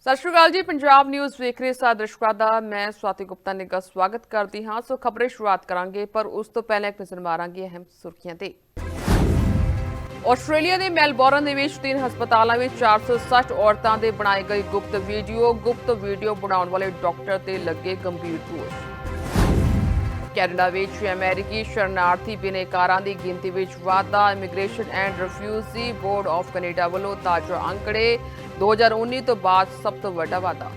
ਸਤਿ ਸ਼੍ਰੀ ਅਕਾਲ ਜੀ। ਪੰਜਾਬ ਨਿਊਜ਼ ਵੇਖ ਰਹੇ ਸਾਰੇ ਦਰਸ਼ਕਾਂ ਦਾ ਮੈਂ ਸਵਾਤੀ ਗੁਪਤਾ ਨਿੱਘਾ ਸਵਾਗਤ ਕਰਦੀ ਹਾਂ। ਸੋ ਖਬਰੇ ਸ਼ੁਰੂਆਤ ਕਰਾਂਗੇ, ਪਰ ਉਸ ਤੋਂ ਪਹਿਲਾਂ ਇੱਕ ਨਜ਼ਰ ਮਾਰਾਂਗੇ ਅਹਿਮ ਸੁਰਖੀਆਂ ਤੇ। ਆਸਟ੍ਰੇਲੀਆ ਦੇ ਮੈਲਬੌਰਨ ਦੇ ਵਿੱਚ 3 ਹਸਪਤਾਲਾਂ ਵਿੱਚ 460 ਔਰਤਾਂ ਦੇ ਬਣਾਏ ਗਏ ਗੁਪਤ ਵੀਡੀਓ ਬਣਾਉਣ ਵਾਲੇ ਡਾਕਟਰ ਤੇ ਲੱਗੇ ਗੰਭੀਰ ਦੋਸ਼। ਕੈਨੇਡਾ ਵਿੱਚ ਅਮਰੀਕੀ ਸ਼ਰਨਾਰਥੀ ਬਿਨੇਕਾਰਾਂ ਦੀ ਗਿਣਤੀ ਵਿੱਚ ਵਾਧਾ। Immigration and refugee board of Canada ਵੱਲੋਂ ਤਾਜ਼ਾ ਅੰਕੜੇ 2019 ਤੋਂ ਬਾਅਦ ਸਭ ਤੋਂ ਵੱਡਾ ਵਾਧਾ।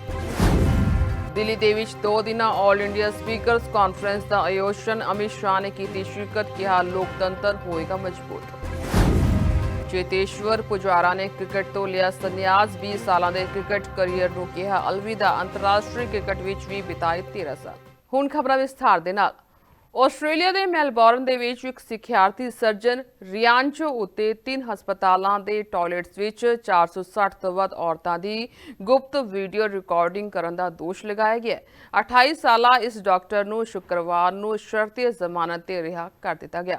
ਦਿੱਲੀ ਦੇ ਵਿੱਚ 2 ਦਿਨਾਂ ਆਲ ਇੰਡੀਆ ਸਪੀਕਰਸ ਕਾਨਫਰੰਸ ਦਾ ਆਯੋਜਨ। ਅਮਿਤ ਸ਼ਾਹ ਨੇ ਕੀਤੀ ਸ਼ਿਰਕਤ, ਕਿਹਾ ਲੋਕਤੰਤਰ ਹੋਏਗਾ ਮਜ਼ਬੂਤ। ਚੇਤੇਸ਼ਵਰ ਪੁਜਾਰਾ ਨੇ ਕ੍ਰਿਕਟ ਤੋਂ ਲਿਆ ਸੰਨਿਆਸ। 20 ਸਾਲਾਂ ਦੇ ਕ੍ਰਿਕਟ ਕਰੀਅਰ ਨੂੰ ਕਿਹਾ ਅਲਵਿਦਾ। ਅੰਤਰਰਾਸ਼ਟਰੀ ਕ੍ਰਿਕਟ ਵਿੱਚ ਵੀ ਬਿਤਾਏ 13 ਸਾਲ। ਹੁਣ ਖਬਰਾਂ ਵਿਸਥਾਰ ਦੇ ਨਾਲ। ਆਸਟ੍ਰੇਲੀਆ ਦੇ ਮੈਲਬੌਰਨ ਦੇ ਵਿੱਚ ਇੱਕ ਸਿਖਿਆਰਥੀ ਸਰਜਨ ਰਿਆਨਚੋ ਉੱਤੇ 3 ਹਸਪਤਾਲਾਂ ਦੇ ਟਾਇਲਟਸ ਵਿੱਚ 460 ਤੋਂ ਵੱਧ ਔਰਤਾਂ ਦੀ ਗੁਪਤ ਵੀਡੀਓ ਰਿਕਾਰਡਿੰਗ ਕਰਨ ਦਾ ਦੋਸ਼ ਲਗਾਇਆ ਗਿਆ। 28 ਸਾਲਾ ਇਸ ਡਾਕਟਰ ਨੂੰ ਸ਼ੁੱਕਰਵਾਰ ਨੂੰ ਸ਼ਰਤੀ ਜ਼ਮਾਨਤ ਤੇ ਰਿਹਾ ਕਰ ਦਿੱਤਾ ਗਿਆ।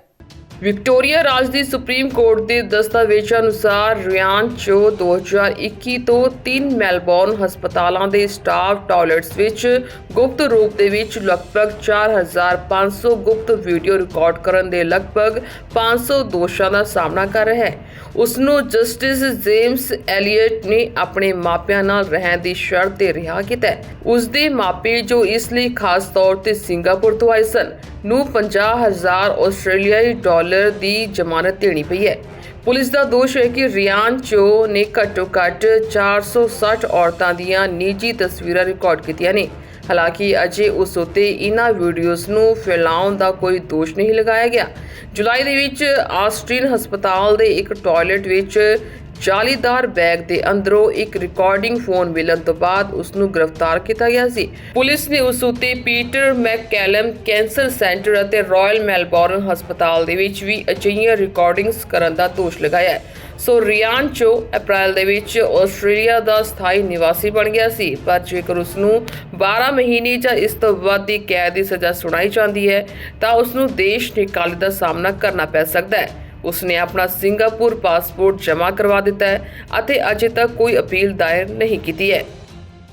ਵਿਕਟੋਰੀਆ ਰਾਜ ਦੀ ਸੁਪਰੀਮ ਕੋਰਟ ਦੇ ਦਸਤਾਵੇਜ਼ਾਂ ਅਨੁਸਾਰ ਰਿਆਨਚੋ 2021 ਤੋਂ 3 ਮੈਲਬੌਰਨ ਹਸਪਤਾਲਾਂ ਦੇ ਸਟਾਫ ਟਾਇਲਟਸ ਵਿੱਚ ਗੁਪਤ ਰੂਪ ਦੇ ਵਿੱਚ ਲਗਭਗ 4500 ਗੁਪਤ ਵੀਡੀਓ ਰਿਕਾਰਡ ਕਰਨ ਦੇ ਲਗਭਗ 500 ਦੋਸ਼ਾਂ ਦਾ ਸਾਹਮਣਾ ਕਰ ਰਿਹਾ ਹੈ। ਉਸ ਨੂੰ ਜਸਟਿਸ ਜੇਮਸ ਐਲੀਅਟ ਨੇ ਆਪਣੇ ਮਾਪਿਆਂ ਨਾਲ ਰਹਿਣ ਦੀ ਸ਼ਰਤ ਤੇ ਰਿਹਾ ਕੀਤਾ। ਉਸ ਦੇ ਮਾਪੇ, ਜੋ ਇਸ ਲਈ ਖਾਸ ਤੌਰ ਤੇ ਸਿੰਗਾਪੁਰ ਤੋਂ ਆਏ ਸਨ, ਨੂੰ 50,000 ਆਸਟ੍ਰੇਲੀਆਈ ਡਾਲਰ ਦੀ ਜ਼ਮਾਨਤ ਦੇਣੀ ਪਈ ਹੈ। ਪੁਲਿਸ ਦਾ ਦੋਸ਼ ਹੈ ਕਿ ਰਿਆਨਚੋ ਨੇ ਘੱਟੋ-ਘੱਟ 460 ਔਰਤਾਂ ਦੀਆਂ ਨਿੱਜੀ ਤਸਵੀਰਾਂ ਰਿਕਾਰਡ ਕੀਤੀਆਂ ਨੇ। ਹਾਲਾਂਕਿ ਅਜੇ ਉਸ ਉੱਤੇ ਇਨ੍ਹਾਂ ਵੀਡੀਓਜ਼ ਨੂੰ ਫੈਲਾਉਣ ਦਾ ਕੋਈ ਦੋਸ਼ ਨਹੀਂ ਲਗਾਇਆ ਗਿਆ। ਜੁਲਾਈ ਦੇ ਵਿੱਚ ਆਸਟਿਨ ਹਸਪਤਾਲ ਦੇ ਇੱਕ ਟਾਇਲਟ ਵਿੱਚ ਜਾਲੀਦਾਰ ਬੈਗ ਦੇ ਅੰਦਰੋਂ ਇੱਕ ਰਿਕਾਰਡਿੰਗ ਫੋਨ ਮਿਲਣ ਤੋਂ ਬਾਅਦ ਉਸ ਨੂੰ ਗ੍ਰਿਫਤਾਰ ਕੀਤਾ ਗਿਆ ਸੀ। ਪੁਲਿਸ ਨੇ ਉਸ ਉੱਤੇ ਪੀਟਰ ਮੈਕਕੈਲਮ ਕੈਂਸਰ ਸੈਂਟਰ ਅਤੇ ਰਾਇਲ ਮੈਲਬੌਰਨ ਹਸਪਤਾਲ ਦੇ ਵਿੱਚ ਵੀ ਅਜਿਹੀਆਂ ਰਿਕਾਰਡਿੰਗਸ ਕਰਨ ਦਾ ਦੋਸ਼ ਲਗਾਇਆ ਹੈ। ਸੋ ਰਿਆਨਚੋ ਅਪ੍ਰੈਲ ਦੇ ਵਿੱਚ ਆਸਟ੍ਰੇਲੀਆ ਦਾ ਸਥਾਈ ਨਿਵਾਸੀ ਬਣ ਗਿਆ ਸੀ, ਪਰ ਜੇਕਰ ਉਸ ਨੂੰ 12 ਮਹੀਨੇ ਜਾਂ ਇਸ ਤੋਂ ਵੱਧ ਦੀ ਕੈਦ ਦੀ ਸਜ਼ਾ ਸੁਣਾਈ ਜਾਂਦੀ ਹੈ ਤਾਂ ਉਸ ਨੂੰ ਦੇਸ਼ ਨਿਕਾਲੇ ਦਾ ਸਾਹਮਣਾ ਕਰਨਾ ਪੈ ਸਕਦਾ ਹੈ। ਉਸਨੇ ਆਪਣਾ ਸਿੰਗਾਪੁਰ ਪਾਸਪੋਰਟ ਜਮ੍ਹਾਂ ਕਰਵਾ ਦਿੱਤਾ ਹੈ ਅਤੇ ਅਜੇ ਤੱਕ ਕੋਈ ਅਪੀਲ ਦਾਇਰ ਨਹੀਂ ਕੀਤੀ ਹੈ।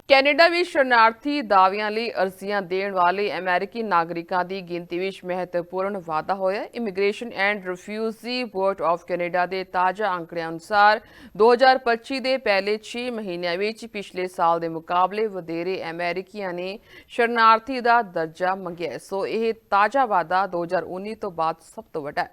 ਕੈਨੇਡਾ ਵਿੱਚ ਸ਼ਰਨਾਰਥੀ ਦਾਅਵਿਆਂ ਲਈ ਅਰਜ਼ੀਆਂ ਦੇਣ ਵਾਲੇ ਅਮਰੀਕੀ ਨਾਗਰਿਕਾਂ ਦੀ ਗਿਣਤੀ ਵਿੱਚ ਮਹੱਤਵਪੂਰਨ ਵਾਧਾ ਹੋਇਆ। Immigration and refugee board of Canada ਦੇ ਤਾਜ਼ਾ ਅੰਕੜਿਆਂ ਅਨੁਸਾਰ 2025 ਦੇ ਪਹਿਲੇ 6 ਮਹੀਨਿਆਂ ਵਿੱਚ ਪਿਛਲੇ ਸਾਲ ਦੇ ਮੁਕਾਬਲੇ ਵਧੇਰੇ ਅਮਰੀਕੀਆਂ ਨੇ ਸ਼ਰਨਾਰਥੀ ਦਾ ਦਰਜਾ ਮੰਗਿਆ। ਸੋ ਇਹ ਤਾਜ਼ਾ ਵਾਧਾ 2019 ਤੋਂ ਬਾਅਦ ਸਭ ਤੋਂ ਵੱਡਾ ਹੈ।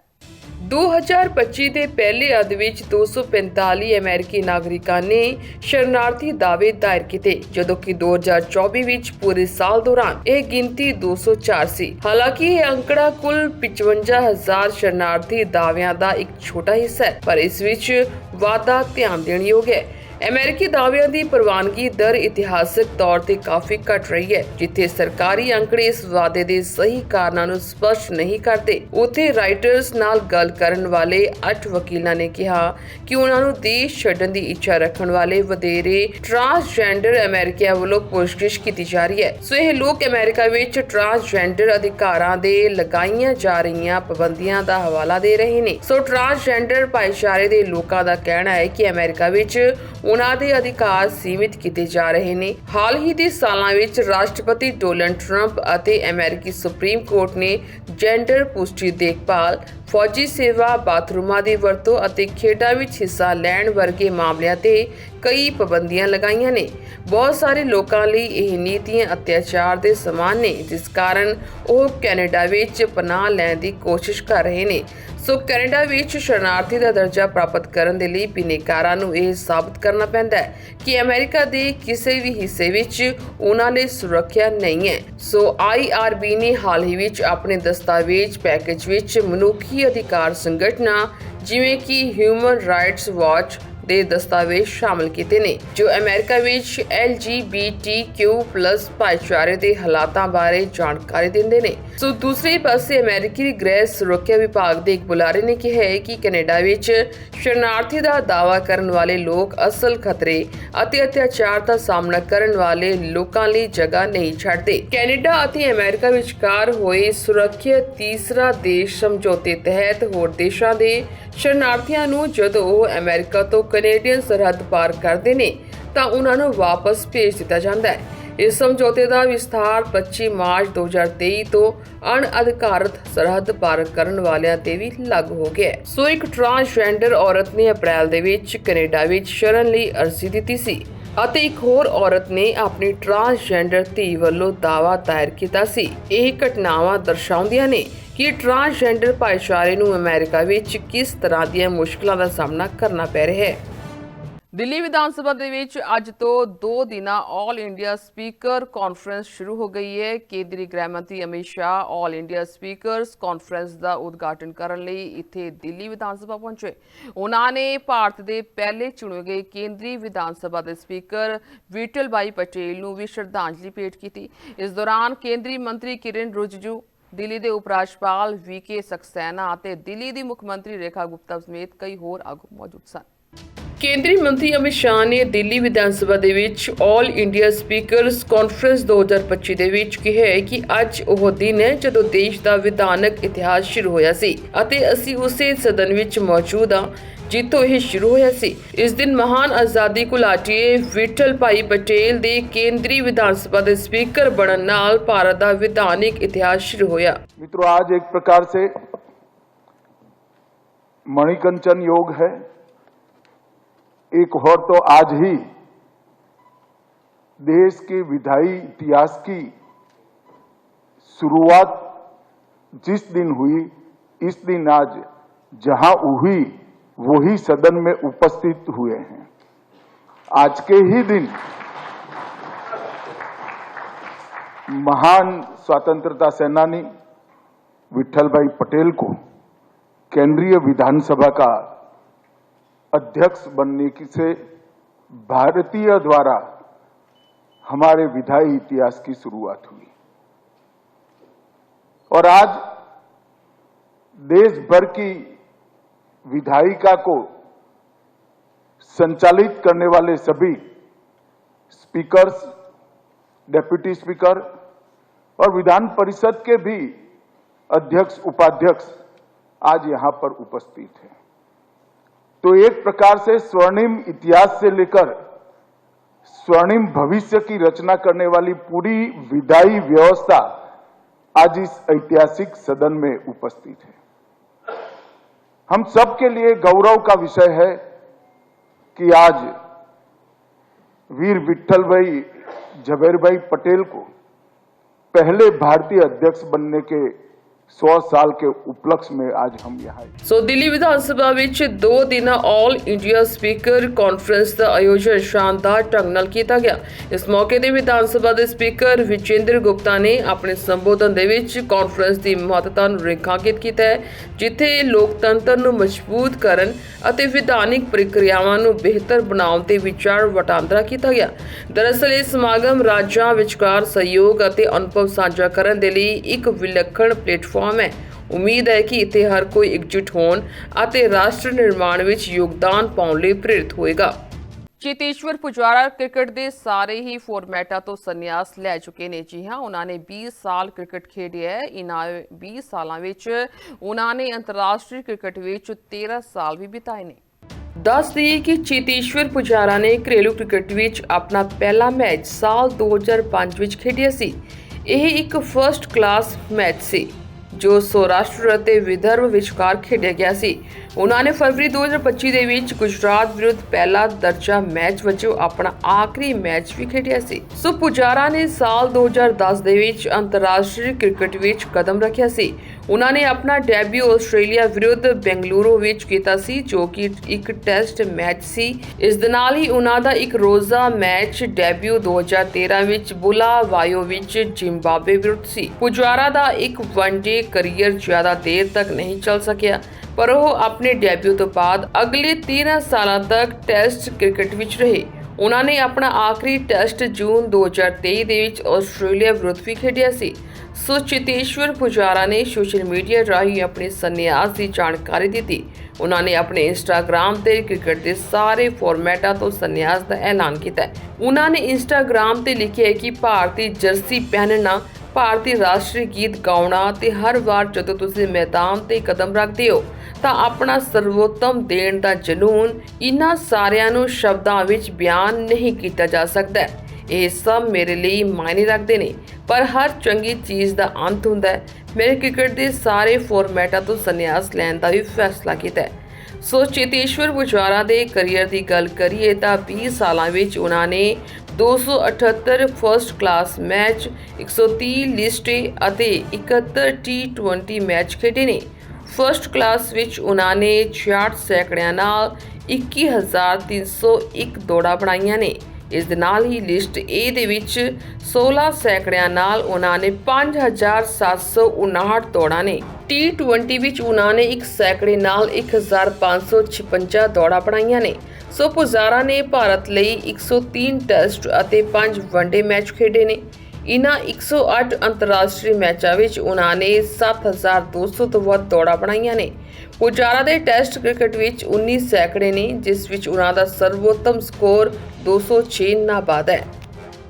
2025 ਦੇ ਪਹਿਲੇ ਅੱਧ ਵਿੱਚ 245 ਅਮਰੀਕੀ ਨਾਗਰਿਕਾਂ ਨੇ ਸ਼ਰਨਾਰਥੀ ਦਾਅਵੇ ਦਾਇਰ ਕੀਤੇ, ਜਦੋਂ ਕਿ 2024 ਵਿੱਚ ਪੂਰੇ ਸਾਲ ਦੌਰਾਨ ਇਹ ਗਿਣਤੀ 204 ਸੀ। ਹਾਲਾਂਕਿ ਇਹ ਅੰਕੜਾ ਕੁੱਲ 55,000 ਸ਼ਰਨਾਰਥੀ ਦਾਅਵਿਆਂ ਦਾ ਇੱਕ ਛੋਟਾ ਹਿੱਸਾ ਹੈ, ਪਰ ਇਸ ਵਿੱਚ ਵਾਧਾ ਧਿਆਨ ਦੇਣ ਯੋਗ ਹੈ। ਅਮਰੀਕੀ ਦਾਅਵਿਆਂ ਦੀ ਪ੍ਰਵਾਨਗੀ ਦਰ ਇਤਿਹਾਸਕ ਤੌਰ ਤੇ ਕਾਫੀ ਘਟ ਰਹੀ ਹੈ। ਜਿੱਥੇ ਸਰਕਾਰੀ ਅੰਕੜੇ ਇਸ ਵਾਧੇ ਦੇ ਸਹੀ ਕਾਰਨਾਂ ਨੂੰ ਸਪਸ਼ਟ ਨਹੀਂ ਕਰਦੇ, ਉੱਥੇ ਰਾਈਟਰਸ ਨਾਲ ਗੱਲ ਕਰਨ ਵਾਲੇ 8 ਵਕੀਲਾਂ ਨੇ ਕਿਹਾ ਕਿ ਉਹਨਾਂ ਨੂੰ ਦੇਸ਼ ਛੱਡਣ ਦੀ ਇੱਛਾ ਰੱਖਣ ਵਾਲੇ ਵਧੇਰੇ ਟਰਾਂਸਜੈਂਡਰ ਅਮਰੀਕੀਆਂ ਵੱਲੋਂ ਪੁੱਛਗਿੱਛ ਕੀਤੀ ਜਾ ਰਹੀ ਹੈ। ਸੋ ਇਹ ਲੋਕ ਅਮਰੀਕਾ ਵਿੱਚ ਟਰਾਂਸਜੈਂਡਰ ਅਧਿਕਾਰਾਂ ਦੇ ਲਗਾਈਆਂ ਜਾ ਰਹੀਆਂ ਪਾਬੰਦੀਆਂ ਦਾ ਹਵਾਲਾ ਦੇ ਰਹੇ ਨੇ। ਸੋ ਟਰਾਂਸਜੈਂਡਰ ਭਾਈਚਾਰੇ ਦੇ ਲੋਕਾਂ ਦਾ ਕਹਿਣਾ ਹੈ ਕਿ ਅਮਰੀਕਾ ਵਿੱਚ ਉਹਨਾਂ ਦੇ ਅਧਿਕਾਰ ਸੀਮਿਤ ਕੀਤੇ ਜਾ ਰਹੇ ਨੇ। ਹਾਲ ਹੀ ਦੇ ਸਾਲਾਂ ਵਿੱਚ ਰਾਸ਼ਟਰਪਤੀ ਡੋਨਾਲਡ ਟਰੰਪ ਅਤੇ ਅਮਰੀਕੀ ਸੁਪਰੀਮ ਕੋਰਟ ਨੇ ਜੈਂਡਰ ਪੁਸ਼ਟੀ ਦੇਖਭਾਲ, ਫੌਜੀ ਸੇਵਾ, ਬਾਥਰੂਮਾਂ ਦੀ ਵਰਤੋਂ ਅਤੇ ਖੇਡਾਂ ਵਿੱਚ ਹਿੱਸਾ ਲੈਣ ਵਰਗੇ ਮਾਮਲਿਆਂ ਤੇ ਕਈ ਪਾਬੰਦੀਆਂ ਲਗਾਈਆਂ ਨੇ। ਬਹੁਤ ਸਾਰੇ ਲੋਕਾਂ ਲਈ ਇਹ ਨੀਤੀਆਂ ਅਤਿਆਚਾਰ ਦੇ ਸਮਾਨ ਨੇ, ਜਿਸ ਕਾਰਨ ਉਹ ਕੈਨੇਡਾ ਵਿੱਚ ਪਨਾਹ ਲੈਣ ਦੀ ਕੋਸ਼ਿਸ਼ ਕਰ ਰਹੇ ਨੇ। ਸੋ ਕੈਨੇਡਾ ਵਿੱਚ ਸ਼ਰਨਾਰਥੀ ਦਾ ਦਰਜਾ ਪ੍ਰਾਪਤ ਕਰਨ ਦੇ ਲਈ ਬਿਨੇਕਾਰਾਂ ਨੂੰ ਇਹ ਸਾਬਤ ਕਰਨਾ ਪੈਂਦਾ ਹੈ ਕਿ ਅਮਰੀਕਾ ਦੇ ਕਿਸੇ ਵੀ ਹਿੱਸੇ ਵਿੱਚ ਉਹਨਾਂ ਲਈ ਸੁਰੱਖਿਆ ਨਹੀਂ ਹੈ। ਸੋ IRB ਨੇ ਹਾਲ ਹੀ ਵਿੱਚ ਆਪਣੇ ਦਸਤਾਵੇਜ਼ ਪੈਕੇਜ ਵਿੱਚ ਮਨੁੱਖੀ ਅਧਿਕਾਰ ਸੰਗਠਨਾਂ ਜਿਵੇਂ ਕਿ ਹਿਊਮਨ ਰਾਈਟਸ ਵਾਚ ਦੇ ਦਸਤਾਵੇਜ਼ ਸ਼ਾਮਲ ਕੀਤੇ ਨੇ, ਜੋ ਅਮਰੀਕਾ ਵਿੱਚ LGBTQ+ ਭਾਈਚਾਰੇ ਦੇ ਹਾਲਾਤਾਂ ਬਾਰੇ ਜਾਣਕਾਰੀ ਦਿੰਦੇ ਨੇ। ਸੋ ਦੂਸਰੇ ਪਾਸੇ ਅਮਰੀਕੀ ਗ੍ਰਹਿ ਸੁਰੱਖਿਆ ਵਿਭਾਗ ਦੇ ਇੱਕ ਬੁਲਾਰੇ ਨੇ ਕਿਹਾ ਹੈ ਕਿ ਕੈਨੇਡਾ ਵਿੱਚ ਸ਼ਰਨਾਰਥੀ ਦਾ ਦਾਅਵਾ ਕਰਨ ਵਾਲੇ ਲੋਕ ਅਸਲ ਖਤਰੇ ਅਤੇ ਅਤਿਆਚਾਰ ਦਾ ਸਾਹਮਣਾ ਕਰਨ ਵਾਲੇ ਲੋਕਾਂ ਲਈ ਜਗ੍ਹਾ ਨਹੀਂ ਛੱਡਦੇ। ਕੈਨੇਡਾ ਅਤੇ ਅਮਰੀਕਾ ਵਿਚਕਾਰ ਹੋਏ ਸੁਰੱਖਿਅਤ ਤੀਸਰਾ ਦੇਸ਼ ਸਮਝੌਤੇ ਤਹਿਤ ਹੋਰ ਦੇਸ਼ਾਂ ਦੇ ਸ਼ਰਨਾਰਥੀਆਂ ਨੂੰ ਜਦੋਂ ਉਹ ਅਮਰੀਕਾ ਤੋਂ ਕੈਨੇਡੀਅਨ ਸਰਹੱਦ ਪਾਰ ਕਰਦੇ ਨੇ ਤਾਂ ਉਹਨਾਂ ਨੂੰ ਵਾਪਸ ਭੇਜ ਦਿੱਤਾ ਜਾਂਦਾ ਹੈ। ਇਸ ਸਮਝੌਤੇ ਦਾ ਵਿਸਥਾਰ 25 ਮਾਰਚ 2023 ਤੋਂ ਅਣਅਧਿਕਾਰਤ ਸਰਹੱਦ ਪਾਰ ਕਰਨ ਵਾਲਿਆਂ ਤੇ ਵੀ ਲਾਗੂ ਹੋ ਗਿਆ ਹੈ। ਸੋ ਇੱਕ ਟਰਾਂਸਜੈਂਡਰ ਔਰਤ ਨੇ ਅਪ੍ਰੈਲ ਦੇ ਵਿੱਚ ਕੈਨੇਡਾ ਵਿੱਚ ਸ਼ਰਨ ਲਈ ਅਰਜ਼ੀ ਦਿੱਤੀ ਸੀ ਅਤੇ ਇੱਕ ਹੋਰ ਔਰਤ ਨੇ ਆਪਣੀ ਟਰਾਂਸਜੈਂਡਰ ਧੀ ਵੱਲੋਂ ਦਾਅਵਾ ਦਾਇਰ ਕੀਤਾ ਸੀ। ਇਹ ਘਟਨਾਵਾਂ ਦਰਸਾਉਂਦੀਆਂ ਨੇ ਕਿ ਟਰਾਂਸਜੈਂਡਰ ਭਾਈਚਾਰੇ ਨੂੰ ਅਮਰੀਕਾ ਵਿੱਚ ਕਿਸ ਤਰ੍ਹਾਂ ਦੀਆਂ ਮੁਸ਼ਕਲਾਂ ਦਾ ਸਾਹਮਣਾ ਕਰਨਾ ਪੈ ਰਿਹਾ ਹੈ। ਦਿੱਲੀ ਵਿਧਾਨ ਸਭਾ ਦੇ ਵਿੱਚ ਅੱਜ ਤੋਂ 2 ਦਿਨਾਂ ਆਲ ਇੰਡੀਆ ਸਪੀਕਰ ਕਾਨਫਰੰਸ ਸ਼ੁਰੂ ਹੋ ਗਈ ਹੈ। ਕੇਂਦਰੀ ਗ੍ਰਹਿ ਮੰਤਰੀ Amit Shah all India speakers conference ਦਾ ਉਦਘਾਟਨ ਕਰਨ ਲਈ ਇੱਥੇ ਦਿੱਲੀ ਵਿਧਾਨ ਸਭਾ ਪਹੁੰਚੇ। ਉਹਨਾਂ ਨੇ ਭਾਰਤ ਦੇ ਪਹਿਲੇ ਚੁਣੇ ਗਏ ਕੇਂਦਰੀ ਵਿਧਾਨ ਸਭਾ ਦੇ ਸਪੀਕਰ ਵਿਠਲ ਭਾਈ ਪਟੇਲ ਨੂੰ ਵੀ ਸ਼ਰਧਾਂਜਲੀ ਭੇਟ ਕੀਤੀ। ਇਸ ਦੌਰਾਨ ਕੇਂਦਰੀ ਮੰਤਰੀ ਕਿਰਨ ਰਿਜਿਜੂ, ਦਿੱਲੀ ਦੇ ਉਪ ਰਾਜਪਾਲ VK ਸਕਸੈਨਾ ਅਤੇ ਦਿੱਲੀ ਦੀ ਮੁੱਖ ਮੰਤਰੀ ਰੇਖਾ ਗੁਪਤਾ ਸਮੇਤ ਕਈ ਹੋਰ ਆਗੂ ਮੌਜੂਦ ਸਨ। ਕੇਂਦਰੀ ਮੰਤਰੀ ਅਮਿਤ ਸ਼ਾਹ ਨੇ ਦਿੱਲੀ ਵਿਧਾਨ ਸਭਾ ਦੇ ਵਿੱਚ ਆਲ ਇੰਡੀਆ ਸਪੀਕਰਸ ਕਾਨਫਰੰਸ 2025 ਦੇ ਵਿੱਚ ਕਿਹਾ ਹੈ ਕਿ ਅੱਜ ਉਹ ਦਿਨ ਹੈ ਜਦੋਂ ਦੇਸ਼ ਦਾ ਵਿਧਾਨਕ ਇਤਿਹਾਸ ਸ਼ੁਰੂ ਹੋਇਆ ਸੀ ਅਤੇ ਅਸੀਂ ਉਸੇ ਸਦਨ ਵਿੱਚ ਮੌਜੂਦ ਹਾਂ ਜਿੱਥੋਂ ਇਹ ਸ਼ੁਰੂ ਹੋਇਆ ਸੀ। ਇਸ ਦਿਨ ਮਹਾਨ ਆਜ਼ਾਦੀ ਘੁਲਾਟੀਏ ਵਿਠਲ ਭਾਈ ਪਟੇਲ ਦੇ ਕੇਂਦਰੀ ਵਿਧਾਨ ਸਭਾ ਦੇ ਸਪੀਕਰ ਬਣਨ ਨਾਲ ਭਾਰਤ ਦਾ ਵਿਧਾਨਿਕ ਇਤਿਹਾਸ ਸ਼ੁਰੂ ਹੋਇਆ। मित्रों, आज एक प्रकार से मणिकंचन योग है। एक और तो आज ही देश के विधायी इतिहास की शुरुआत जिस दिन हुई, इस दिन आज जहां हुई वही सदन में उपस्थित हुए हैं। आज के ही दिन महान स्वतंत्रता सेनानी विठल भाई पटेल को केंद्रीय विधानसभा का अध्यक्ष बनने से भारतीय द्वारा हमारे विधायी इतिहास की शुरुआत हुई और आज देश भर की विधायिका को संचालित करने वाले सभी स्पीकर्स, डेप्यूटी स्पीकर और विधान परिषद के भी अध्यक्ष, उपाध्यक्ष आज यहां पर उपस्थित हैं। तो एक प्रकार से स्वर्णिम इतिहास से लेकर स्वर्णिम भविष्य की रचना करने वाली पूरी विधायी व्यवस्था आज इस ऐतिहासिक सदन में उपस्थित है। हम सब के लिए गौरव का विषय है कि आज वीर विठल भाई झवेर भाई पटेल को पहले भारतीय अध्यक्ष बनने के 100 साल के उपलक्ष्य में आज हम यहाँ। ਸੋ ਦਿੱਲੀ ਵਿਧਾਨ ਸਭਾ ਵਿੱਚ 2 ਦਿਨਾਂ ਆਲ ਇੰਡੀਆ ਸਪੀਕਰ ਕਾਨਫਰੰਸ ਦਾ ਆਯੋਜਨ ਸ਼ਾਨਦਾਰ ਢੰਗ ਨਾਲ ਕੀਤਾ ਗਿਆ। ਇਸ ਮੌਕੇ ਤੇ ਵਿਧਾਨ ਸਭਾ ਦੇ ਸਪੀਕਰ ਵਿਜੇਂਦਰ ਗੁਪਤਾ ਨੇ ਆਪਣੇ ਸੰਬੋਧਨ ਦੇ ਵਿੱਚ ਕਾਨਫਰੰਸ ਦੀ ਮਹੱਤਤਾ ਨੂੰ ਰੇਖਾਂਕਿਤ ਕੀਤਾ ਹੈ, ਜਿੱਥੇ ਲੋਕਤੰਤਰ ਨੂੰ ਮਜ਼ਬੂਤ ਕਰਨ ਅਤੇ ਵਿਧਾਨਿਕ ਪ੍ਰਕਿਰਿਆਵਾਂ ਨੂੰ ਬਿਹਤਰ ਬਣਾਉਣ ਤੇ ਵਿਚਾਰ ਵਟਾਂਦਰਾ ਕੀਤਾ ਗਿਆ। ਦਰਅਸਲ ਇਹ ਸਮਾਗਮ ਰਾਜਾਂ ਵਿਚਕਾਰ ਸਹਿਯੋਗ ਅਤੇ ਅਨੁਭਵ ਸਾਂਝਾ ਕਰਨ ਦੇ ਲਈ ਇੱਕ ਵਿਲੱਖਣ ਪਲੇਟਫਾਰਮ ਹੈ। ਉਮੀਦ ਹੈ ਕਿ ਇੱਥੇ ਹਰ ਕੋਈ ਇਕਜੁੱਟ ਹੋਣ ਅਤੇ ਰਾਸ਼ਟਰ ਨਿਰਮਾਣ ਵਿੱਚ ਯੋਗਦਾਨ ਪਾਉਣ ਲਈ ਪ੍ਰੇਰਿਤ ਹੋਏਗਾ। ਚੇਤੇਸ਼ਵਰ ਪੁਜਾਰਾ ਕ੍ਰਿਕਟ ਦੇ ਸਾਰੇ ਹੀ ਫਾਰਮੈਟਾਂ ਤੋਂ ਸੰਨਿਆਸ ਲੈ ਚੁੱਕੇ ਨੇ। ਜੀ ਹਾਂ, ਉਹਨਾਂ ਨੇ 20 ਸਾਲ ਕ੍ਰਿਕਟ ਖੇਡਿਆ ਹੈ। ਇਹਨਾਂ 20 ਸਾਲਾਂ ਵਿੱਚ ਉਹਨਾਂ ਨੇ ਅੰਤਰਰਾਸ਼ਟਰੀ ਕ੍ਰਿਕਟ ਵਿੱਚ 13 ਸਾਲ ਵੀ ਬਿਤਾਏ ਨੇ। ਦੱਸ ਦਈਏ ਕਿ ਚੇਤੇਸ਼ਵਰ ਪੁਜਾਰਾ ਨੇ ਘਰੇਲੂ ਕ੍ਰਿਕਟ ਵਿੱਚ ਆਪਣਾ ਪਹਿਲਾ ਮੈਚ ਸਾਲ 2005 ਵਿੱਚ ਖੇਡਿਆ ਸੀ। ਇਹ ਇੱਕ ਫਰਸਟ ਕਲਾਸ ਮੈਚ ਸੀ ਜੋ ਸੌਰਾਸ਼ਟਰ ਅਤੇ ਵਿਦਰਭ ਵਿਚਕਾਰ ਖੇਡਿਆ ਗਿਆ ਸੀ। ਉਹਨਾਂ ਨੇ ਫਰਵਰੀ 2025 ਦੇ ਵਿੱਚ ਗੁਜਰਾਤ ਵਿਰੁੱਧ ਪਹਿਲਾ ਦਰਜਾ ਮੈਚ ਵਜੋਂ ਆਪਣਾ ਆਖਰੀ ਮੈਚ ਵੀ ਖੇਡਿਆ ਸੀ। ਸੋ ਪੁਜਾਰਾ ਨੇ ਸਾਲ 2010 ਦੇ ਵਿੱਚ ਅੰਤਰਰਾਸ਼ਟਰੀ ਕ੍ਰਿਕਟ ਵਿੱਚ ਕਦਮ ਰੱਖਿਆ ਸੀ। ਉਹਨਾਂ ਨੇ ਆਪਣਾ ਡੈਬਿਊ ਆਸਟ੍ਰੇਲੀਆ ਵਿਰੁੱਧ ਬੈਂਗਲੁਰੂ ਵਿੱਚ ਕੀਤਾ ਸੀ, ਜੋ ਕਿ ਇੱਕ ਟੈਸਟ ਮੈਚ ਸੀ। ਇਸ ਦੇ ਨਾਲ ਹੀ ਉਹਨਾਂ ਦਾ ਇੱਕ ਰੋਜ਼ਾ ਮੈਚ ਡੈਬਿਊ 2013 ਵਿੱਚ ਬੁਲਾਵਾਯੋ ਵਿੱਚ ਜ਼ਿੰਬਾਬਵੇ ਵਿਰੁੱਧ ਸੀ। ਪੁਜਾਰਾ ਦਾ ਇੱਕ ਵਨਡੇ ਕਰੀਅਰ ਜ਼ਿਆਦਾ ਦੇਰ ਤੱਕ ਨਹੀਂ ਚੱਲ ਸਕਿਆ, ਪਰ ਉਹ ਆਪਣੇ ਡੈਬਿਊ ਤੋਂ ਬਾਅਦ ਅਗਲੇ 13 ਸਾਲਾਂ ਤੱਕ ਟੈਸਟ ਕ੍ਰਿਕਟ ਵਿੱਚ ਰਹੇ। ਉਹਨਾਂ ਨੇ ਆਪਣਾ ਆਖਰੀ ਟੈਸਟ ਜੂਨ 2023 ਦੇ ਵਿੱਚ ਆਸਟ੍ਰੇਲੀਆ ਵਿਰੁੱਧ ਵੀ ਖੇਡਿਆ ਸੀ। ਸੋ ਚੇਤੇਸ਼ਵਰ ਪੁਜਾਰਾ ਨੇ ਸੋਸ਼ਲ ਮੀਡੀਆ ਰਾਹੀਂ ਆਪਣੇ ਸੰਨਿਆਸ ਦੀ ਜਾਣਕਾਰੀ ਦਿੱਤੀ। ਉਹਨਾਂ ਨੇ ਆਪਣੇ ਇੰਸਟਾਗ੍ਰਾਮ ਤੇ ਕ੍ਰਿਕਟ ਦੇ ਸਾਰੇ ਫਾਰਮੈਟਾਂ ਤੋਂ ਸੰਨਿਆਸ ਦਾ ਐਲਾਨ ਕੀਤਾ। ਉਹਨਾਂ ਨੇ ਇੰਸਟਾਗ੍ਰਾਮ ਤੇ ਲਿਖਿਆ ਕਿ ਭਾਰਤੀ ਜਰਸੀ ਪਹਿਨਣਾ ਭਾਰਤੀ ਰਾਸ਼ਟਰੀ ਗੀਤ ਗਾਉਣਾ ਤੇ ਹਰ ਵਾਰ ਜਦੋਂ ਤੁਸੀਂ ਮੈਦਾਨ ਤੇ ਕਦਮ ਰੱਖਦੇ ਹੋ ਤਾਂ ਆਪਣਾ ਸਰਵੋਤਮ ਦੇਣ ਦਾ ਜਨੂਨ ਇਹਨਾਂ ਸਾਰਿਆਂ ਨੂੰ ਸ਼ਬਦਾਂ ਵਿੱਚ ਬਿਆਨ ਨਹੀਂ ਕੀਤਾ ਜਾ ਸਕਦਾ। ਇਹ ਸਭ ਮੇਰੇ ਲਈ ਮਾਇਨੇ ਰੱਖਦੇ ਨੇ, ਪਰ ਹਰ ਚੰਗੀ ਚੀਜ਼ ਦਾ ਅੰਤ ਹੁੰਦਾ ਹੈ। ਮੇਰੇ ਕ੍ਰਿਕਟ ਦੇ ਸਾਰੇ ਫਾਰਮੈਟਾਂ ਤੋਂ ਸੰਨਿਆਸ ਲੈਣ ਦਾ ਵੀ ਫੈਸਲਾ ਕੀਤਾ ਹੈ। ਸੋ ਚੇਤੇਸ਼ਵਰ ਪੁਜਾਰਾ ਦੇ ਕਰੀਅਰ ਦੀ ਗੱਲ ਕਰੀਏ ਤਾਂ 20 ਸਾਲਾਂ ਵਿੱਚ ਉਹਨਾਂ ਨੇ 278 ਫਰਸਟ ਕਲਾਸ ਮੈਚ, 130 ਲਿਸਟ ਏ ਅਤੇ 71 T20 ਮੈਚ ਖੇਡੇ ਨੇ। ਫਰਸਟ ਕਲਾਸ ਵਿੱਚ ਉਹਨਾਂ ਨੇ 66 ਸੈਕੜਿਆਂ ਨਾਲ 21,301 ਦੌੜਾਂ ਬਣਾਈਆਂ ਨੇ। ਇਸ ਦੇ ਨਾਲ ਹੀ ਲਿਸਟ ਏ ਦੇ ਵਿੱਚ 16 ਸੈਕੜਿਆਂ ਨਾਲ ਉਹਨਾਂ ਨੇ 5,759 ਦੌੜਾਂ ਨੇ। T20 ਵਿੱਚ ਉਹਨਾਂ ਨੇ 1 ਸੈਕੜੇ ਨਾਲ 1,556 ਦੌੜਾਂ ਬਣਾਈਆਂ ਨੇ। ਸੋ ਪੁਜਾਰਾ ਨੇ ਭਾਰਤ ਲਈ 103 ਟੈਸਟ ਅਤੇ 5 ਵਨਡੇ ਮੈਚ ਖੇਡੇ ਨੇ। ਇਨ੍ਹਾਂ 108 ਅੰਤਰਰਾਸ਼ਟਰੀ ਮੈਚਾਂ ਵਿੱਚ ਉਹਨਾਂ ਨੇ 7,200 ਤੋਂ ਵੱਧ ਦੌੜਾਂ ਬਣਾਈਆਂ ਨੇ। ਪੁਜਾਰਾ ਦੇ ਟੈਸਟ ਕ੍ਰਿਕਟ ਵਿੱਚ 19 ਸੈਕੜੇ ਨੇ, ਜਿਸ ਵਿੱਚ ਉਹਨਾਂ ਦਾ ਸਰਵੋਤਮ ਸਕੋਰ 206 ਨਾਬਾਦ ਹੈ।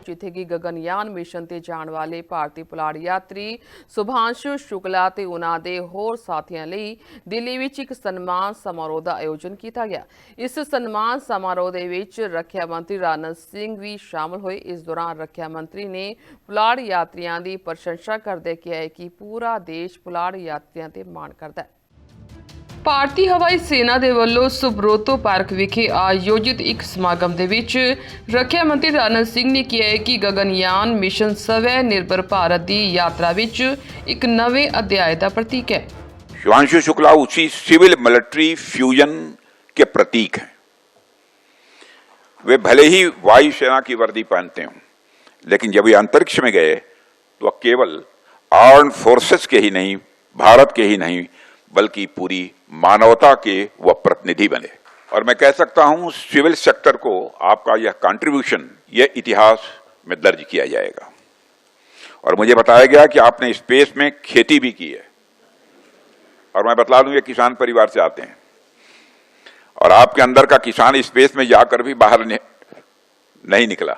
ਜਿੱਥੇ ਕਿ ਗਗਨਯਾਨ ਮਿਸ਼ਨ ਤੇ ਜਾਣ ਵਾਲੇ ਭਾਰਤੀ ਪੁਲਾੜ ਯਾਤਰੀ ਸੁਭਾਂਸ਼ੂ ਸ਼ੁਕਲਾ ਤੇ ਉਹਨਾਂ ਦੇ ਹੋਰ ਸਾਥੀਆਂ ਲਈ ਦਿੱਲੀ ਵਿੱਚ ਇੱਕ ਸਨਮਾਨ ਸਮਾਰੋਹ ਦਾ ਆਯੋਜਨ ਕੀਤਾ ਗਿਆ। ਇਸ ਸਨਮਾਨ ਸਮਾਰੋਹ ਦੇ ਵਿੱਚ ਰੱਖਿਆ ਮੰਤਰੀ ਰਾਜਨਾਥ ਸਿੰਘ ਵੀ ਸ਼ਾਮਲ ਹੋਏ। ਇਸ ਦੌਰਾਨ ਰੱਖਿਆ ਮੰਤਰੀ ਨੇ ਪੁਲਾੜ ਯਾਤਰੀਆਂ ਦੀ ਪ੍ਰਸ਼ੰਸਾ ਕਰਦੇ ਕਿਹਾ ਕਿ ਪੂਰਾ ਦੇਸ਼ ਪੁਲਾੜ ਯਾਤਰੀਆਂ ਤੇ ਮਾਣ ਕਰਦਾ ਹੈ। ਭਾਰਤੀ ਹਵਾਈ ਸੈਨਾ ਦੇ ਵੱਲੋਂ ਸੁਬਰੋਤੋ ਪਾਰਕ ਵਿਖੇ ਆਯੋਜਿਤ ਇੱਕ ਸਮਾਗਮ ਦੇ ਵਿੱਚ ਰੱਖਿਆ ਮੰਤਰੀ ਰਾਜਨਾਥ ਸਿੰਘ ਨੇ ਕਿਹਾ ਹੈ ਕਿ ਗਗਨਯਾਨ ਮਿਸ਼ਨ ਸਵੈ ਨਿਰਭਰ ਭਾਰਤ ਦੀ ਯਾਤਰਾ ਵਿੱਚ ਇੱਕ ਨਵੇਂ ਅਧਿਆय ਦਾ ਪ੍ਰਤੀਕ ਹੈ। शुभांशु शुक्ला उसी सिविल मिलिट्री फ्यूजन के प्रतीक हैं। वे भले ही वायुसेना की वर्दी पहनते हों, लेकिन जब वे अंतरिक्ष में गए तो केवल आर्म्ड फोर्सेस के ही नहीं, भारत के ही नहीं, बल्कि पूरी मानवता के वह प्रतिनिधि बने। और मैं कह सकता हूं सिविल सेक्टर को आपका यह कंट्रीब्यूशन यह इतिहास में दर्ज किया जाएगा। और मुझे बताया गया कि आपने स्पेस में खेती भी की है, और मैं बतला दूं ये किसान परिवार से आते हैं, और आपके अंदर का किसान स्पेस में जाकर भी बाहर नहीं निकला।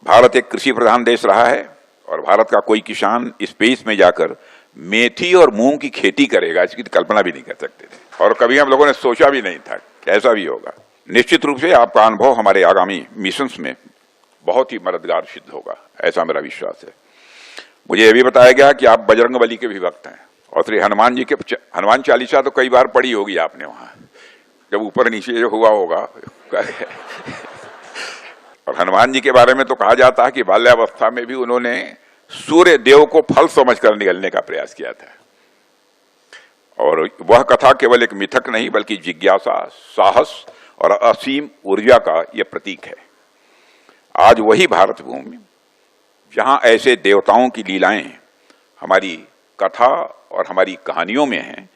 भारत एक कृषि प्रधान देश रहा है, और भारत का कोई किसान स्पेस में जाकर मेथी और मूंग की खेती करेगा, इसकी कल्पना भी नहीं कर सकते थे, और कभी हम लोगों ने सोचा भी नहीं था कि ऐसा भी होगा। निश्चित रूप से आपका अनुभव हमारे आगामी मिशंस में बहुत ही मददगार सिद्ध होगा, ऐसा मेरा विश्वास है। मुझे यह भी बताया गया कि आप बजरंगबली के भी भक्त हैं, और श्री हनुमान जी के हनुमान चालीसा तो कई बार पढ़ी होगी आपने वहां, जब ऊपर नीचे जो हुआ होगा। और हनुमान जी के बारे में तो कहा जाता है कि बाल्यावस्था में भी उन्होंने सूर्य देव को फल समझकर निगलने का प्रयास किया था, और वह कथा केवल एक मिथक नहीं बल्कि जिज्ञासा, साहस और असीम ऊर्जा का यह प्रतीक है। आज वही भारत भूमि जहां ऐसे देवताओं की लीलाएं हमारी कथा और हमारी कहानियों में हैं,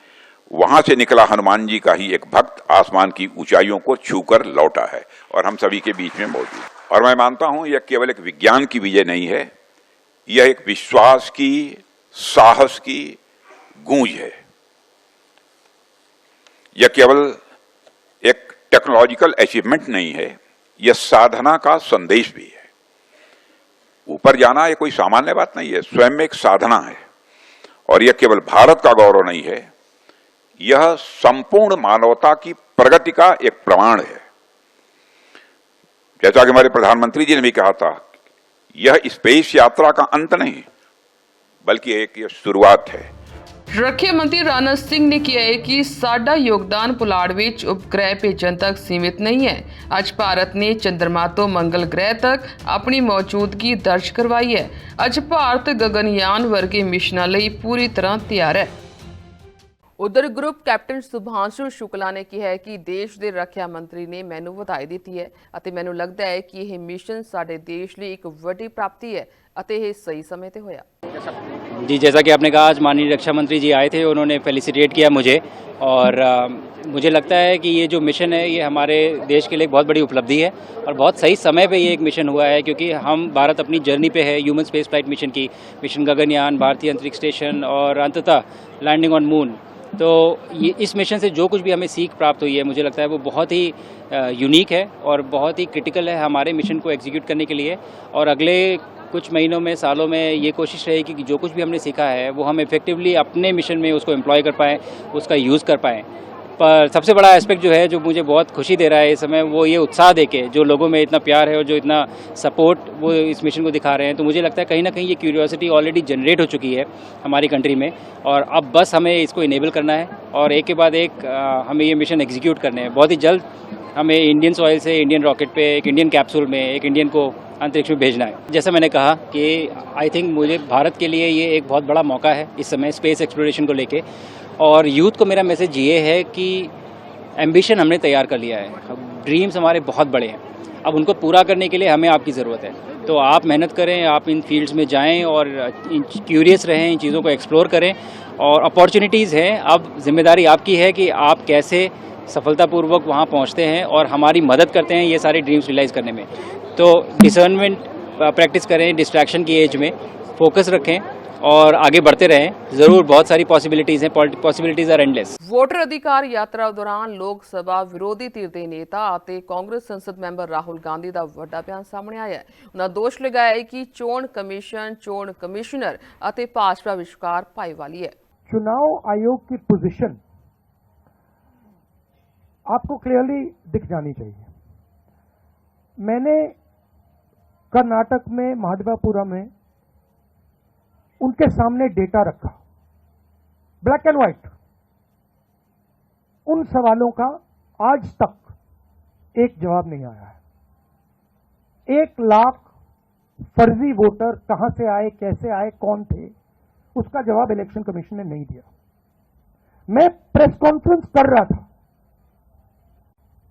वहां से निकला हनुमान जी का ही एक भक्त आसमान की ऊंचाइयों को छूकर लौटा है, और हम सभी के बीच में मौजूद। और मैं मानता हूं यह केवल एक विज्ञान की विजय नहीं है, यह एक विश्वास की, साहस की गूंज है। यह केवल एक टेक्नोलॉजिकल अचीवमेंट नहीं है, यह साधना का संदेश भी है। ऊपर जाना यह कोई सामान्य बात नहीं है, स्वयं में एक साधना है, और यह केवल भारत का गौरव नहीं है, यह संपूर्ण मानवता की प्रगति का एक प्रमाण है। जैसा कि हमारे प्रधानमंत्री जी ने भी कहा था, यह स्पेस यात्रा का अंत नहीं बल्कि एक शुरुआत है। ਰੱਖਿਆ ਮੰਤਰੀ ਰਾਜਨਾਥ ਸਿੰਘ ਨੇ ਕਿਹਾ ਹੈ ਕਿ ਸਾਡਾ ਯੋਗਦਾਨ ਪੁਲਾੜ ਵਿੱਚ ਉਪਗ੍ਰਹਿ ਭੇਜਣ ਤੱਕ ਸੀਮਿਤ ਨਹੀਂ ਹੈ। ਅੱਜ ਭਾਰਤ ਨੇ ਚੰਦਰਮਾ ਤੋਂ ਮੰਗਲ ਗ੍ਰਹਿ ਤੱਕ ਆਪਣੀ ਮੌਜੂਦਗੀ ਦਰਜ ਕਰਵਾਈ ਹੈ। ਅੱਜ ਭਾਰਤ ਗਗਨਯਾਨ ਵਰਗੇ ਮਿਸ਼ਨਾਂ ਲਈ ਪੂਰੀ ਤਰ੍ਹਾਂ ਤਿਆਰ ਹੈ। ਉਧਰ ਗਰੁੱਪ ਕੈਪਟਨ ਸੁਭਾਂਸ਼ੂ ਸ਼ੁਕਲਾ ਨੇ ਕਿਹਾ ਹੈ ਕਿ ਦੇਸ਼ ਦੇ ਰੱਖਿਆ ਮੰਤਰੀ ਨੇ ਮੈਨੂੰ ਵਧਾਈ ਦਿੱਤੀ ਹੈ ਅਤੇ ਮੈਨੂੰ ਲੱਗਦਾ ਹੈ ਕਿ ਇਹ ਮਿਸ਼ਨ ਸਾਡੇ ਦੇਸ਼ ਲਈ ਇੱਕ ਵੱਡੀ ਪ੍ਰਾਪਤੀ ਹੈ ਅਤੇ ਇਹ ਸਹੀ ਸਮੇਂ ਤੇ ਹੋਇਆ। जी, जैसा कि आपने कहा, आज माननीय रक्षा मंत्री जी आए थे, उन्होंने फेलिसिटेट किया मुझे, और मुझे लगता है कि ये जो मिशन है ये हमारे देश के लिए बहुत बड़ी उपलब्धि है, और बहुत सही समय पे ये एक मिशन हुआ है, क्योंकि हम भारत अपनी जर्नी पे है ह्यूमन स्पेस फ्लाइट मिशन की, मिशन गगनयान, भारतीय अंतरिक्ष स्टेशन और अंततः लैंडिंग ऑन मून। तो ये इस मिशन से जो कुछ भी हमें सीख प्राप्त हुई है, मुझे लगता है वो बहुत ही यूनिक है और बहुत ही क्रिटिकल है हमारे मिशन को एग्जीक्यूट करने के लिए। और अगले कुछ महीनों में, सालों में ये कोशिश रहेगी कि जो कुछ भी हमने सीखा है वो हम इफेक्टिवली अपने मिशन में उसको एम्प्लॉय कर पाएँ, उसका यूज़ कर पाएँ। पर सबसे बड़ा एस्पेक्ट जो है, जो मुझे बहुत खुशी दे रहा है इस समय, वो ये उत्साह देके, जो लोगों में इतना प्यार है और जो इतना सपोर्ट वो इस मिशन को दिखा रहे हैं, तो मुझे लगता है कहीं ना कहीं ये क्यूरियोसिटी ऑलरेडी जनरेट हो चुकी है हमारी कंट्री में, और अब बस हमें इसको इनेबल करना है और एक के बाद एक हमें ये मिशन एग्जीक्यूट करने हैं। बहुत ही जल्द हमें इंडियन सॉइल से इंडियन रॉकेट पे, एक इंडियन कैप्सूल में, एक इंडियन को अंतरिक्ष में भेजना है। जैसा मैंने कहा कि आई थिंक मुझे भारत के लिए ये एक बहुत बड़ा मौका है इस समय स्पेस एक्सप्लोरेशन को लेके, और यूथ को मेरा मैसेज ये है कि एम्बिशन हमने तैयार कर लिया है, अब ड्रीम्स हमारे बहुत बड़े हैं, अब उनको पूरा करने के लिए हमें आपकी ज़रूरत है। तो आप मेहनत करें, आप इन फील्ड्स में जाएं और क्यूरियस रहें, इन चीज़ों को एक्सप्लोर करें, और अपॉर्चुनिटीज़ हैं। अब जिम्मेदारी आपकी है कि आप कैसे सफलतापूर्वक वहाँ पहुँचते हैं और हमारी मदद करते हैं ये सारे ड्रीम्स रियलाइज़ करने में। तो डिसर्नमेंट प्रैक्टिस करें, डिस्ट्रैक्शन की एज में फोकस रखें और आगे बढ़ते रहें। जरूर बहुत सारी पॉसिबिलिटीज हैं, पॉसिबिलिटीज आर एंडलेस। वोटर अधिकार यात्रा दौरान लोक ਸਭਾ ਵਿਰੋਧੀ ਧਿਰ ਦੇ ਨੇਤਾ ਅਤੇ ਕਾਂਗਰਸ ਸੰਸਦ ਮੈਂਬਰ ਰਾਹੁਲ ਗਾਂਧੀ ਦਾ ਵੱਡਾ ਬਿਆਨ ਸਾਹਮਣੇ ਆਇਆ ਹੈ। ਉਹਨਾਂ ਦੋਸ਼ ਲਗਾਇਆ ਹੈ ਕਿ ਚੋਣ ਕਮਿਸ਼ਨ, ਚੋਣ ਕਮਿਸ਼ਨਰ ਅਤੇ ਭਾਜਪਾ ਵਿਚਕਾਰ ਭਾਈਵਾਲੀ है। चुनाव आयोग की पोजीशन आपको क्लियरली दिख जानी चाहिए। मैंने कर्नाटक में महादेवापुरम में उनके सामने डेटा रखा, ब्लैक एंड व्हाइट। उन सवालों का आज तक एक जवाब नहीं आया है। 1 लाख फर्जी वोटर कहां से आए, कैसे आए, कौन थे, उसका जवाब इलेक्शन कमीशन ने नहीं दिया। मैं प्रेस कॉन्फ्रेंस कर रहा था,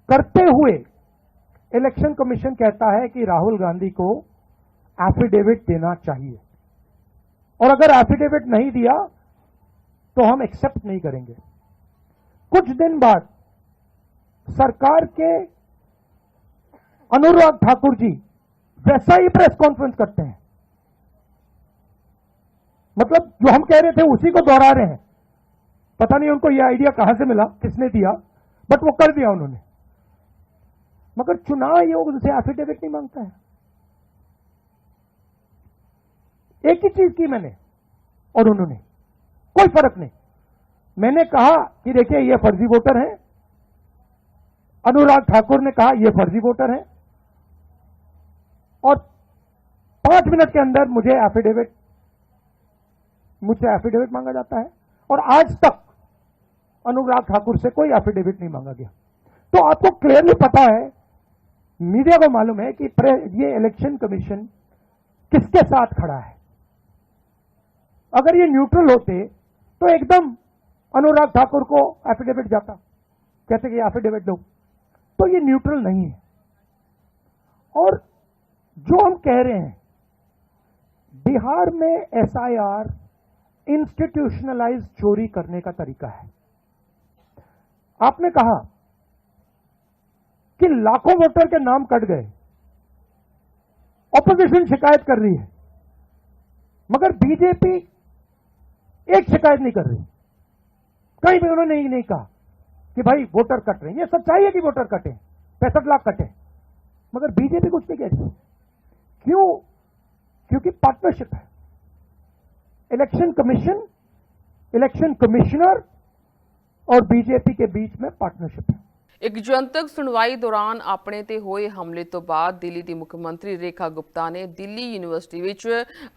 करते हुए इलेक्शन कमीशन कहता है कि राहुल गांधी को एफिडेविट देना चाहिए, और अगर एफिडेविट नहीं दिया तो हम एक्सेप्ट नहीं करेंगे। कुछ दिन बाद सरकार के अनुराग ठाकुर जी वैसा ही प्रेस कॉन्फ्रेंस करते हैं, मतलब जो हम कह रहे थे उसी को दोहरा रहे हैं। पता नहीं उनको यह आइडिया कहां से मिला, किसने दिया, बट वो कर दिया उन्होंने। मगर चुनाव आयोग उनसे एफिडेविट नहीं मांगता है। एक ही चीज की मैंने और उन्होंने, कोई फर्क नहीं। मैंने कहा कि देखिए ये फर्जी वोटर हैं, अनुराग ठाकुर ने कहा ये फर्जी वोटर हैं, और 5 मिनट के अंदर मुझसे एफिडेविट मांगा जाता है, और आज तक अनुराग ठाकुर से कोई एफिडेविट नहीं मांगा गया। तो आपको क्लियरली पता है, मीडिया को मालूम है कि ये इलेक्शन कमीशन किसके साथ खड़ा है। अगर ये न्यूट्रल होते तो एकदम अनुराग ठाकुर को एफिडेविट जाता, कहते कि एफिडेविट दो। तो ये न्यूट्रल नहीं है। और जो हम कह रहे हैं, बिहार में एसआईआर इंस्टीट्यूशनलाइज चोरी करने का तरीका है। आपने कहा कि लाखों वोटर के नाम कट गए, ऑपोजिशन शिकायत कर रही है, मगर बीजेपी एक शिकायत नहीं कर रही। कहीं भी उन्होंने नहीं कहा कि भाई वोटर कट रहे हैं। ये सच्चाई है कि वोटर कटे, 65 लाख कटे, मगर बीजेपी कुछ नहीं कह रही। क्यों? क्योंकि पार्टनरशिप है। इलेक्शन कमीशन, इलेक्शन कमिश्नर और बीजेपी के बीच में पार्टनरशिप है। एक जनतक सुनवाई दौरान अपने ते होए हमले तो बाद दिल्ली की मुख्यमंत्री रेखा गुप्ता ने दिल्ली यूनिवर्सिटी विच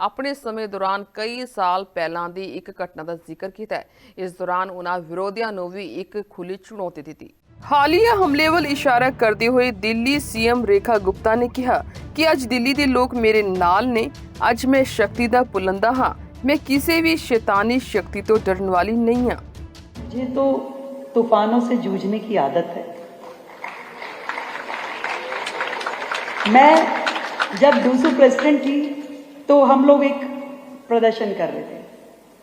अपने समय दौरान कई साल पहलां दी एक घटना का जिक्र किया है। इस दौरान उन्होंने विरोधियों को भी एक खुली चुनौती दी। हालिया हमले वाल इशारा करते हुए दिल्ली सीएम रेखा गुप्ता ने कहा कि अज दिल्ली के लोग मेरे नाल ने, अज मैं शक्ति का पुलंदा हाँ, मैं किसी भी शैतानी शक्ति तो डरन वाली नहीं हाँ। मुझे तो तूफानों से जूझने की आदत है। मैं जब दूसरी प्रेसिडेंट थी तो हम लोग एक प्रदर्शन कर रहे थे,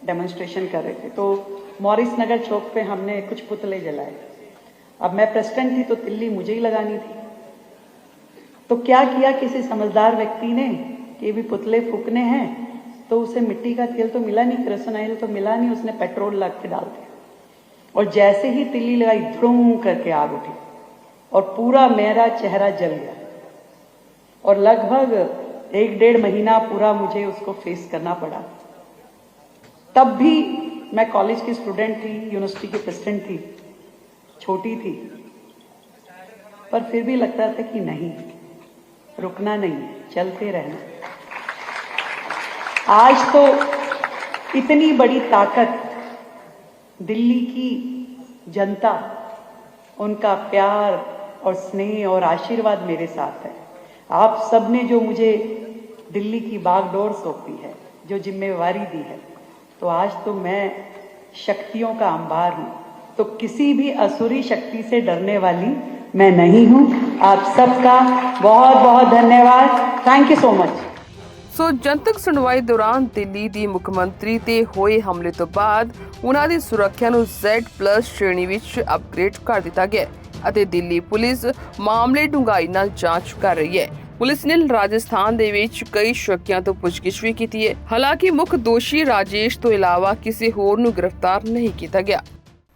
डेमोन्स्ट्रेशन कर रहे थे, तो मॉरिस नगर चौक पे हमने कुछ पुतले जलाए। अब मैं प्रेसिडेंट थी तो तिल्ली मुझे ही लगानी थी। तो क्या किया किसी समझदार व्यक्ति ने कि भी पुतले फूकने हैं, तो उसे मिट्टी का तेल तो मिला नहीं, केरोसिन ऑयल तो मिला नहीं, उसने पेट्रोल लग के डाल दिया, और जैसे ही तिल्ली लगाई धुआं करके आग उठी और पूरा मेरा चेहरा जल गया, और लगभग 1-1.5 महीना पूरा मुझे उसको फेस करना पड़ा। तब भी मैं कॉलेज की स्टूडेंट थी, यूनिवर्सिटी की प्रेसिडेंट थी, छोटी थी, पर फिर भी लगता था कि नहीं, रुकना नहीं, चलते रहना। आज तो इतनी बड़ी ताकत दिल्ली की जनता, उनका प्यार और स्नेह और आशीर्वाद मेरे साथ है। आप सबने जो मुझे दिल्ली की बागडोर सौंपी है, जो जिम्मेवारी दी है, तो आज तो मैं शक्तियों का अंबार हूं। तो किसी भी असुरी शक्ति से डरने वाली मैं नहीं हूं। आप सबका बहुत बहुत धन्यवाद। Thank you so much. ਸੋ ਜਨਤਕ ਸੁਣਵਾਈ ਦੌਰਾਨ ਦਿੱਲੀ ਦੀ ਮੁੱਖ ਮੰਤਰੀ ਤੇ ਹੋਏ ਹਮਲੇ ਤੋਂ ਬਾਅਦ ਉਹਨਾਂ ਦੀ ਸੁਰੱਖਿਆ ਨੂੰ Z+ ਸ਼੍ਰੇਣੀ ਵਿੱਚ ਅਪਗ੍ਰੇਡ ਕਰ ਦਿੱਤਾ ਗਿਆ ਅਤੇ ਦਿੱਲੀ ਪੁਲਿਸ ਮਾਮਲੇ ਡੂੰਘਾਈ ਨਾਲ ਜਾਂਚ ਕਰ ਰਹੀ ਹੈ। ਪੁਲਿਸ ਨੇ ਰਾਜਸਥਾਨ ਦੇ ਵਿੱਚ ਕਈ ਸ਼ੱਕੀਆਂ ਤੋਂ ਪੁੱਛਗਿੱਛ ਵੀ ਕੀਤੀ ਹੈ। ਹਾਲਾਂਕਿ ਮੁੱਖ ਦੋਸ਼ੀ ਰਾਜੇਸ਼ ਤੋਂ ਇਲਾਵਾ ਕਿਸੇ ਹੋਰ ਨੂੰ ਗ੍ਰਿਫਤਾਰ ਨਹੀਂ ਕੀਤਾ ਗਿਆ।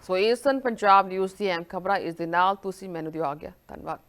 ਸੋ ਇਹ ਸਨ ਪੰਜਾਬ ਨਿਊਜ਼ ਦੀ ਅਹਿਮ ਖਬਰਾਂ। ਇਸ ਦੇ ਨਾਲ ਤੁਸੀਂ ਮੈਨੂੰ ਦਿਓ ਆ ਗਿਆ। ਧੰਨਵਾਦ।